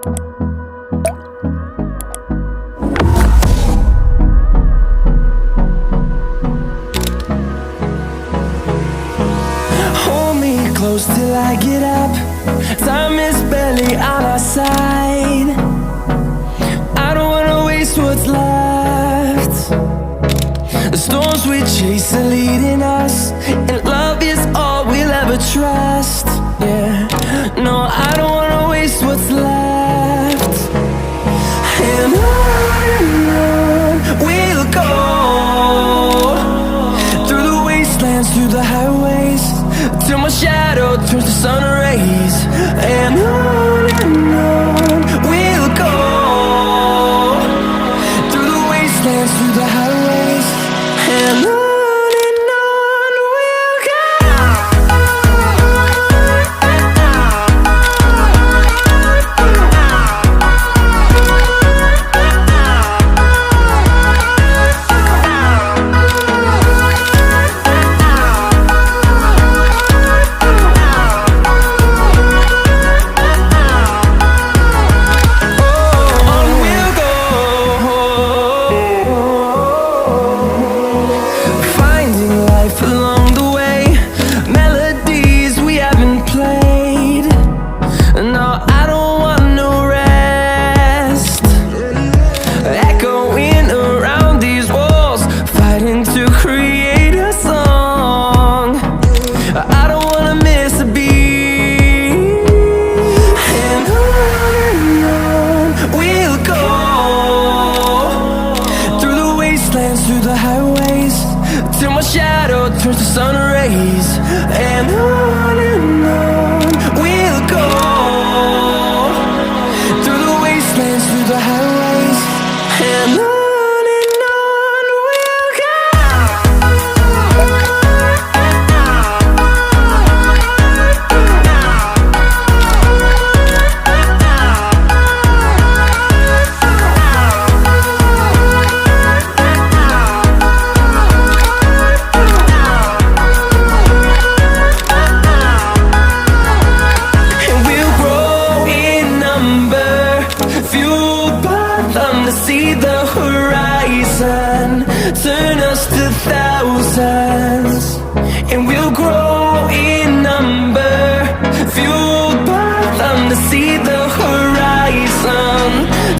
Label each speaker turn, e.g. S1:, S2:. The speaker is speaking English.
S1: Hold me close till I get up. Time is barely on our side. I don't wanna waste what's left. The storms we chase are leading us, and love is all we'll ever trust. Yeah, no, I don't wanna waste what's left. And on we'll go, through the wastelands, through the highways, till my shadow turns to sun rays. And on we'll go, through the wastelands, through the highways, and on we'll go. Through the highways, till my shadow turns to sun rays. And on we'll go, through the wastelands, through the highways, and on we'll go. See the horizon turn us to thousands.